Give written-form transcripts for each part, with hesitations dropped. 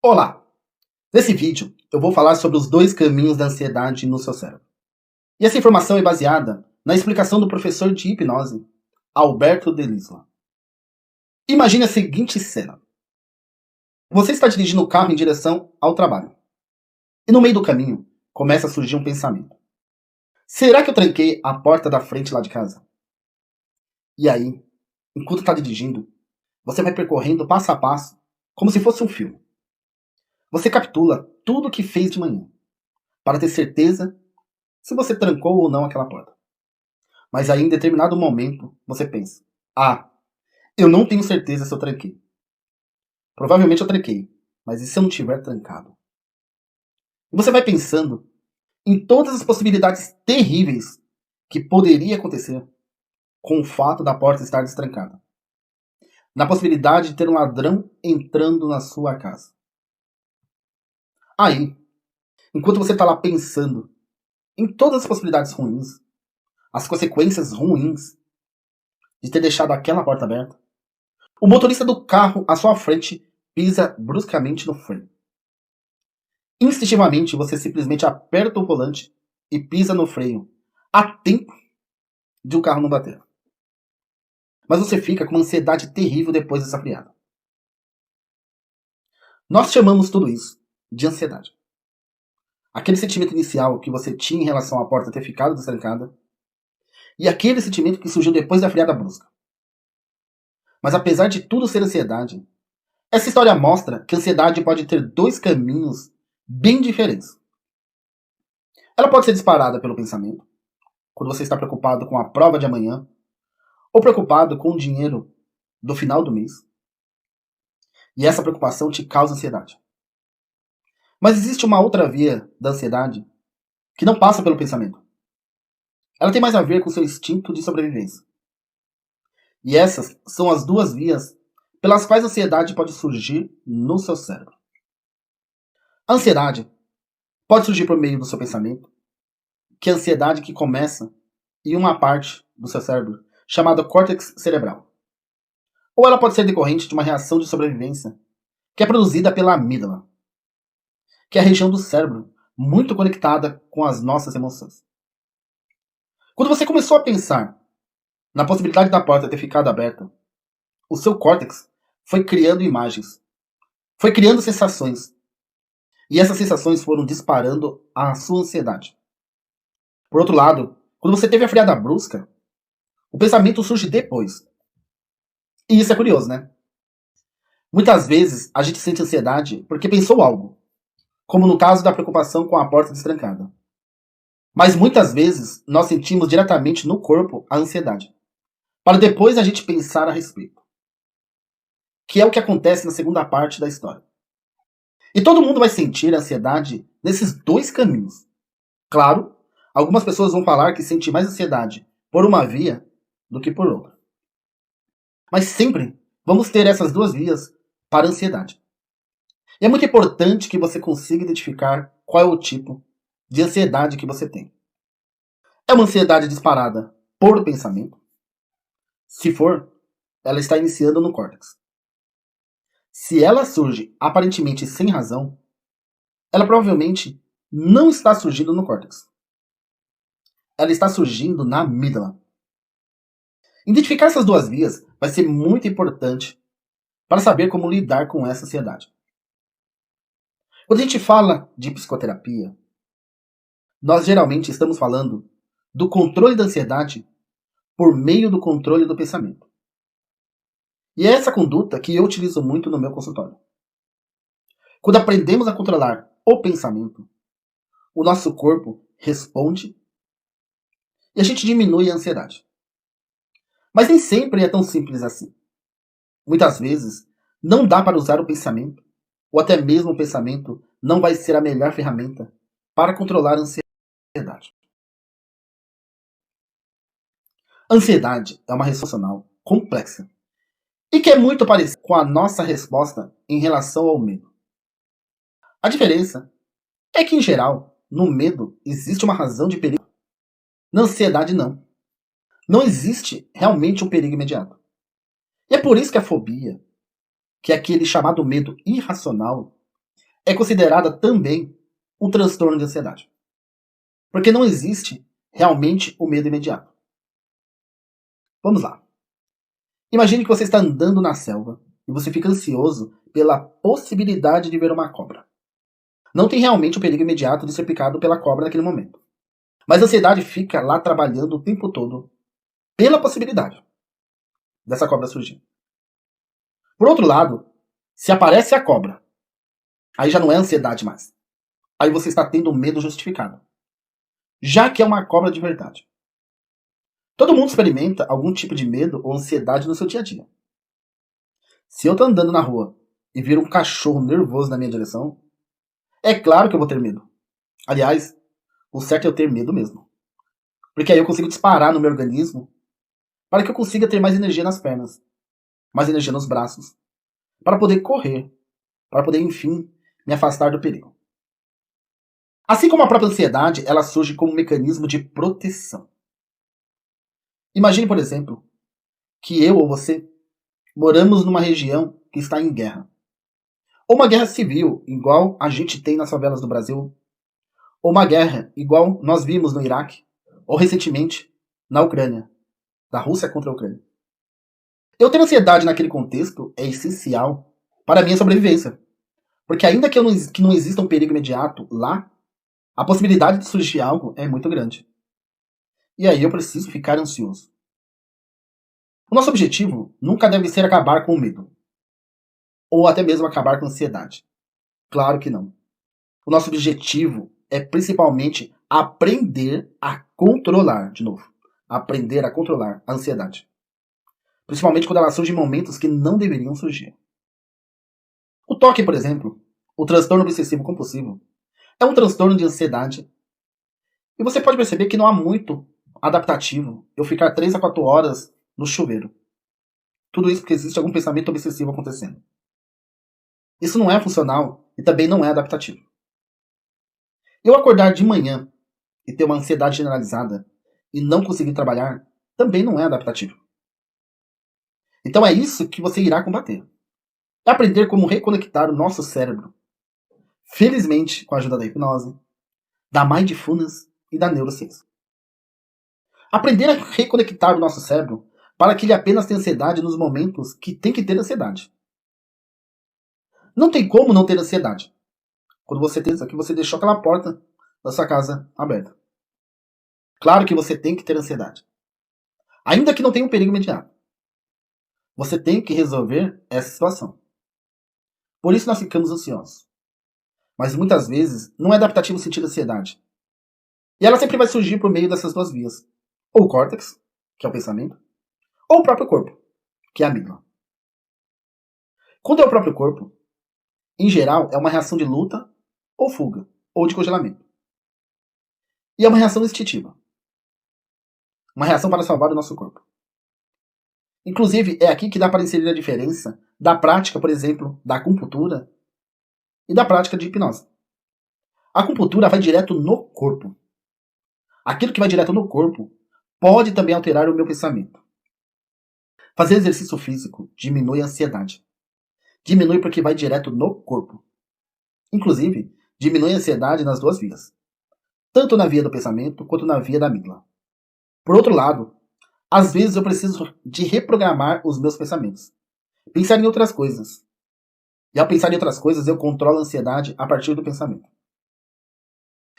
Olá! Nesse vídeo, eu vou falar sobre os dois caminhos da ansiedade no seu cérebro. E essa informação é baseada na explicação do professor de hipnose, Alberto Delisle. Imagine a seguinte cena. Você está dirigindo o carro em direção ao trabalho. E no meio do caminho, começa a surgir um pensamento. Será que eu tranquei a porta da frente lá de casa? E aí, enquanto está dirigindo, você vai percorrendo passo a passo, como se fosse um filme. Você captura tudo o que fez de manhã, para ter certeza se você trancou ou não aquela porta. Mas aí, em determinado momento, você pensa: ah, eu não tenho certeza se eu tranquei. Provavelmente eu tranquei, mas e se eu não tiver trancado? E você vai pensando em todas as possibilidades terríveis que poderia acontecer com o fato da porta estar destrancada. Na possibilidade de ter um ladrão entrando na sua casa. Aí, enquanto você está lá pensando em todas as possibilidades ruins, as consequências ruins de ter deixado aquela porta aberta, o motorista do carro à sua frente pisa bruscamente no freio. Instintivamente, você simplesmente aperta o volante e pisa no freio, a tempo de o carro não bater. Mas você fica com uma ansiedade terrível depois dessa friada. Nós chamamos tudo isso de ansiedade. Aquele sentimento inicial que você tinha em relação à porta ter ficado destrancada e aquele sentimento que surgiu depois da friada brusca. Mas apesar de tudo ser ansiedade, essa história mostra que a ansiedade pode ter dois caminhos bem diferentes. Ela pode ser disparada pelo pensamento, quando você está preocupado com a prova de amanhã, ou preocupado com o dinheiro do final do mês. E essa preocupação te causa ansiedade. Mas existe uma outra via da ansiedade que não passa pelo pensamento. Ela tem mais a ver com o seu instinto de sobrevivência. E essas são as duas vias pelas quais a ansiedade pode surgir no seu cérebro. A ansiedade pode surgir por meio do seu pensamento, que é a ansiedade que começa em uma parte do seu cérebro chamada córtex cerebral. Ou ela pode ser decorrente de uma reação de sobrevivência que é produzida pela amígdala, que é a região do cérebro muito conectada com as nossas emoções. Quando você começou a pensar na possibilidade da porta ter ficado aberta, o seu córtex foi criando imagens, foi criando sensações, e essas sensações foram disparando a sua ansiedade. Por outro lado, quando você teve a friada brusca, o pensamento surge depois. E isso é curioso, né? Muitas vezes a gente sente ansiedade porque pensou algo, como no caso da preocupação com a porta destrancada. Mas muitas vezes nós sentimos diretamente no corpo a ansiedade, para depois a gente pensar a respeito. Que é o que acontece na segunda parte da história. E todo mundo vai sentir a ansiedade nesses dois caminhos. Claro, algumas pessoas vão falar que sente mais ansiedade por uma via do que por outra. Mas sempre vamos ter essas duas vias para a ansiedade. E é muito importante que você consiga identificar qual é o tipo de ansiedade que você tem. É uma ansiedade disparada por pensamento? Se for, ela está iniciando no córtex. Se ela surge aparentemente sem razão, ela provavelmente não está surgindo no córtex. Ela está surgindo na amígdala. Identificar essas duas vias vai ser muito importante para saber como lidar com essa ansiedade. Quando a gente fala de psicoterapia, nós geralmente estamos falando do controle da ansiedade por meio do controle do pensamento. E é essa conduta que eu utilizo muito no meu consultório. Quando aprendemos a controlar o pensamento, o nosso corpo responde e a gente diminui a ansiedade. Mas nem sempre é tão simples assim. Muitas vezes, não dá para usar o pensamento, ou até mesmo o pensamento não vai ser a melhor ferramenta para controlar a ansiedade. A ansiedade é uma resposta emocional complexa e que é muito parecida com a nossa resposta em relação ao medo. A diferença é que, em geral, no medo existe uma razão de perigo. Na ansiedade, não. Não existe realmente um perigo imediato. E é por isso que a fobia, que é aquele chamado medo irracional, é considerada também um transtorno de ansiedade. Porque não existe realmente o medo imediato. Vamos lá. Imagine que você está andando na selva e você fica ansioso pela possibilidade de ver uma cobra. Não tem realmente o perigo imediato de ser picado pela cobra naquele momento. Mas a ansiedade fica lá trabalhando o tempo todo pela possibilidade dessa cobra surgir. Por outro lado, se aparece a cobra, aí já não é ansiedade mais. Aí você está tendo um medo justificado, já que é uma cobra de verdade. Todo mundo experimenta algum tipo de medo ou ansiedade no seu dia a dia. Se eu estou andando na rua e vir um cachorro nervoso na minha direção, é claro que eu vou ter medo. Aliás, o certo é eu ter medo mesmo. Porque aí eu consigo disparar no meu organismo para que eu consiga ter mais energia nas pernas, mais energia nos braços, para poder correr, para poder, enfim, me afastar do perigo. Assim como a própria ansiedade, ela surge como um mecanismo de proteção. Imagine, por exemplo, que eu ou você moramos numa região que está em guerra. Ou uma guerra civil, igual a gente tem nas favelas do Brasil. Ou uma guerra, igual nós vimos no Iraque. Ou recentemente, na Ucrânia. Da Rússia contra a Ucrânia. Eu ter ansiedade naquele contexto é essencial para a minha sobrevivência. Porque ainda que não exista um perigo imediato lá, a possibilidade de surgir algo é muito grande. E aí eu preciso ficar ansioso. O nosso objetivo nunca deve ser acabar com o medo. Ou até mesmo acabar com a ansiedade. Claro que não. O nosso objetivo é principalmente aprender a controlar, de novo, aprender a controlar a ansiedade. Principalmente quando ela surge em momentos que não deveriam surgir. O TOC, por exemplo, o transtorno obsessivo compulsivo, é um transtorno de ansiedade. E você pode perceber que não há muito adaptativo eu ficar 3 a 4 horas no chuveiro. Tudo isso porque existe algum pensamento obsessivo acontecendo. Isso não é funcional e também não é adaptativo. Eu acordar de manhã e ter uma ansiedade generalizada e não conseguir trabalhar também não é adaptativo. Então é isso que você irá combater. É aprender como reconectar o nosso cérebro. Felizmente, com a ajuda da hipnose, da mindfulness e da neurociência. Aprender a reconectar o nosso cérebro para que ele apenas tenha ansiedade nos momentos que tem que ter ansiedade. Não tem como não ter ansiedade quando você pensa que você deixou aquela porta da sua casa aberta. Claro que você tem que ter ansiedade. Ainda que não tenha um perigo imediato. Você tem que resolver essa situação. Por isso nós ficamos ansiosos. Mas muitas vezes não é adaptativo sentir ansiedade. E ela sempre vai surgir por meio dessas duas vias. Ou o córtex, que é o pensamento, ou o próprio corpo, que é a amígdala. Quando é o próprio corpo, em geral é uma reação de luta ou fuga, ou de congelamento. E é uma reação instintiva. Uma reação para salvar o nosso corpo. Inclusive, é aqui que dá para inserir a diferença da prática, por exemplo, da acupuntura e da prática de hipnose. A acupuntura vai direto no corpo. Aquilo que vai direto no corpo pode também alterar o meu pensamento. Fazer exercício físico diminui a ansiedade. Diminui porque vai direto no corpo. Inclusive, diminui a ansiedade nas duas vias. Tanto na via do pensamento quanto na via da amígdala. Por outro lado, às vezes eu preciso de reprogramar os meus pensamentos. Pensar em outras coisas. E ao pensar em outras coisas, eu controlo a ansiedade a partir do pensamento.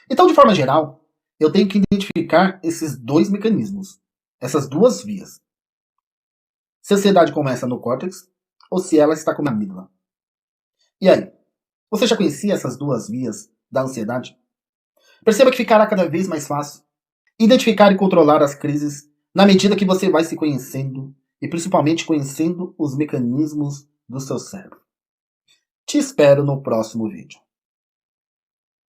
Então, de forma geral, eu tenho que identificar esses dois mecanismos. Essas duas vias. Se a ansiedade começa no córtex ou se ela está com a amígdala. E aí? Você já conhecia essas duas vias da ansiedade? Perceba que ficará cada vez mais fácil identificar e controlar as crises na medida que você vai se conhecendo e principalmente conhecendo os mecanismos do seu cérebro. Te espero no próximo vídeo.